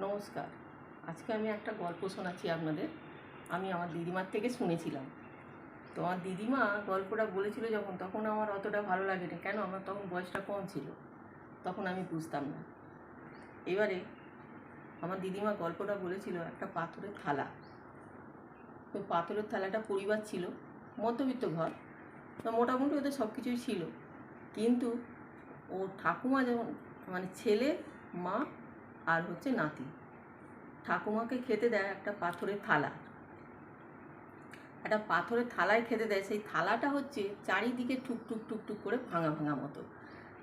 নমস্কার। আজকে আমি একটা গল্প শোনাচ্ছি আপনাদের। আমি আমার দিদিমার থেকে শুনেছিলাম। তো আমার দিদিমা গল্পটা বলেছিল যখন, তখন আমার অতটা ভালো লাগেনি। কেন? আমার তখন বয়সটা কম ছিল, তখন আমি বুঝতাম না। এবারে আমার দিদিমা গল্পটা বলেছিল একটা পাথরের থালা। তো পাথরের থালাটা পরিবার ছিল, মধ্যবিত্ত ঘর, তো মোটামুটি ওদের সব কিছুই ছিল। কিন্তু ও ঠাকুমা যেমন, মানে ছেলে, মা আর হচ্ছে নাতি, ঠাকুমাকে খেতে দেয় একটা পাথরের থালা। একটা পাথরের থালায় খেতে দেয়, সেই থালাটা হচ্ছে চারিদিকে টুকটুক টুকটুক করে ভাঙা ভাঙা মতো।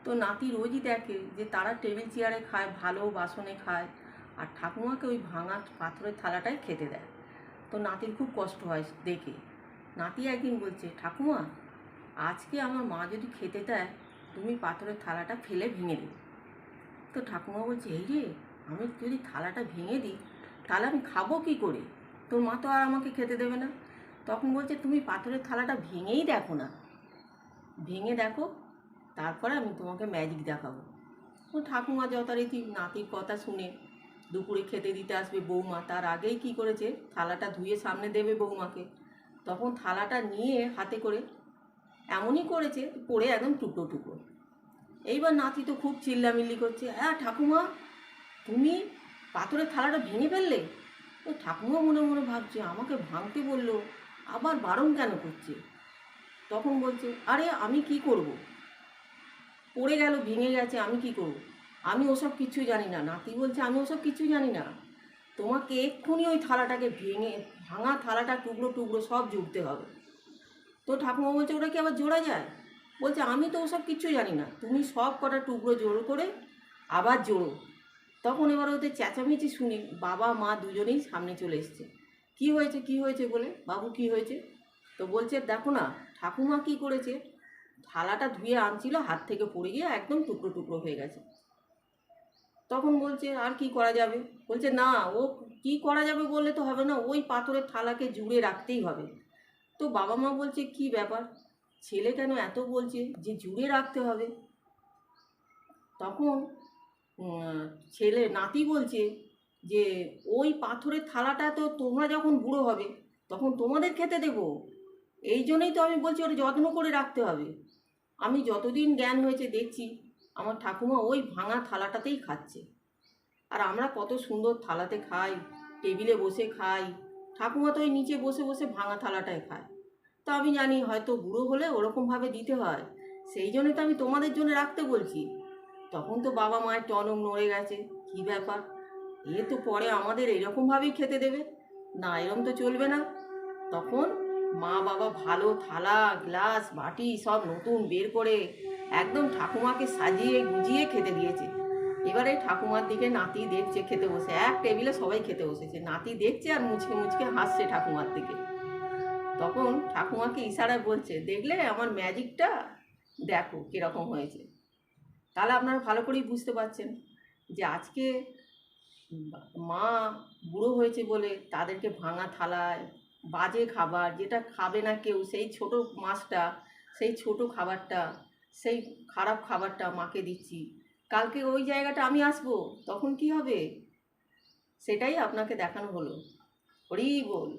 তো নাতি রোজই দেখে যে তারা টেবিল চেয়ারে খায়, ভালো বাসনে খায়, আর ঠাকুমাকে ওই ভাঙা পাথরের থালাটাই খেতে দেয়। তো নাতির খুব কষ্ট হয় দেখে। নাতি একদিন বলছে, ঠাকুমা, আজকে আমার মা যদি খেতে দেয়, তুমি পাথরের থালাটা ফেলে ভেঙে দিও। তো ঠাকুমা বলছে, এই রে, আমি যদি থালাটা ভেঙে দিই তাহলে আমি খাবো কী করে? তোর মা তো আর আমাকে খেতে দেবে না। তখন বলছে, তুমি পাথরের থালাটা ভেঙেই দেখো না, ভেঙে দেখো, তারপরে আমি তোমাকে ম্যাজিক দেখাবো। তো ঠাকুমা যথারীতি নাতির কথা শুনে দুপুরে খেতে দিতে আসবে বৌমা, তার আগেই কি করেছে, থালাটা ধুয়ে সামনে দেবে বৌমাকে, তখন থালাটা নিয়ে হাতে করে এমনই করেছে, পড়ে একদম টুকরো টুকরো। এইবার নাতি তো খুব চিল্লামিল্লি করছে, হ্যাঁ ঠাকুমা, তুমি পাথরের থালাটা ভেঙে ফেললে? তো ঠাকুমা মনে মনে ভাবছে, আমাকে ভাঙতে বললো, আবার বারণ কেন করছে। তখন বলছে, আরে আমি কি করব, পড়ে গেল, ভেঙে গেছে, আমি কি করব, আমি ওসব কিছুই জানি না। নাতি বলছে, আমি ওসব কিছুই জানি না, তোমাকে এক্ষুনি ওই থালাটাকে ভেঙে, ভাঙা থালাটা টুকরো টুকরো সব জুড়তে হবে। তো ঠাকুমা বলছে, ওটা কি আবার জোড়া যায়? বলছে, আমি তো ওসব কিছুই জানি না, তুমি সব কটা টুকরো জোড়ো করে আবার জোড়ো। তখন এবার ওদের চেঁচামেচি শুনে বাবা মা দুজনেই সামনে চলে এসছে। কি হয়েছে কি হয়েছে বলে, বাবু কি হয়েছে? তো বলছে, দেখো না ঠাকুমা কি করেছে, থালাটা ধুয়ে আনছিল, হাত থেকে পড়ে গিয়ে একদম টুকরো টুকরো হয়ে গেছে। তখন বলছে, আর কি করা যাবে? বলছে, না, ও কি করা যাবে বললে তো হবে না, ওই পাথরের থালাকে জুড়ে রাখতেই হবে। তো বাবা মা বলছে, কি ব্যাপার, ছেলে কেন এত বলছে যে জুড়ে রাখতে হবে? তখন ছেলে নাতি বলছে যে, ওই পাথরের থালাটা তো তোমরা যখন বুড়ো হবে তখন তোমাদের খেতে দেবো, এই জন্যই তো আমি বলছি ওটা যত্ন করে রাখতে হবে। আমি যতদিন জ্ঞান হয়েছে দেখছি আমার ঠাকুমা ওই ভাঙা থালাটাতেই খাচ্ছে, আর আমরা কত সুন্দর থালাতে খাই, টেবিলে বসে খাই, ঠাকুমা তো ওই নিচে বসে বসে ভাঙা থালাটায় খায়। তো আমি জানি হয়তো বুড়ো হলে ওরকমভাবে দিতে হয়, সেই জন্যই তো আমি তোমাদের জন্য রাখতে বলছি। তখন তো বাবা মায়ের টনক নড়ে গেছে, কী ব্যাপার, এ তো পরে আমাদের এরকমভাবেই খেতে দেবে না, এরকম তো চলবে না। তখন মা বাবা ভালো থালা গ্লাস বাটি সব নতুন বের করে একদম ঠাকুমাকে সাজিয়ে গুজিয়ে খেতে দিয়েছে। এবারে ঠাকুমার দিকে নাতি দেখছে খেতে বসে, এক টেবিলে সবাই খেতে বসেছে, নাতি দেখছে আর মুচকে মুচকে হাসছে ঠাকুমার দিকে। তখন ঠাকুমাকে ইশারায় বলছে, দেখলে আমার ম্যাজিকটা, দেখো কীরকম হয়েছে। তাহলে আপনারা ভালো করেই বুঝতে পারছেন যে আজকে মা বুড়ো হয়েছে বলে তাদেরকে ভাঙা থালায় বাজে খাবার, যেটা খাবে না কেউ, সেই ছোট মাছটা, সেই ছোট খাবারটা, সেই খারাপ খাবারটা মাকে দিচ্ছি, কালকে ওই জায়গাটা আমি আসবো, তখন কি হবে, সেটাই আপনাকে দেখানো হলো। হরি বল।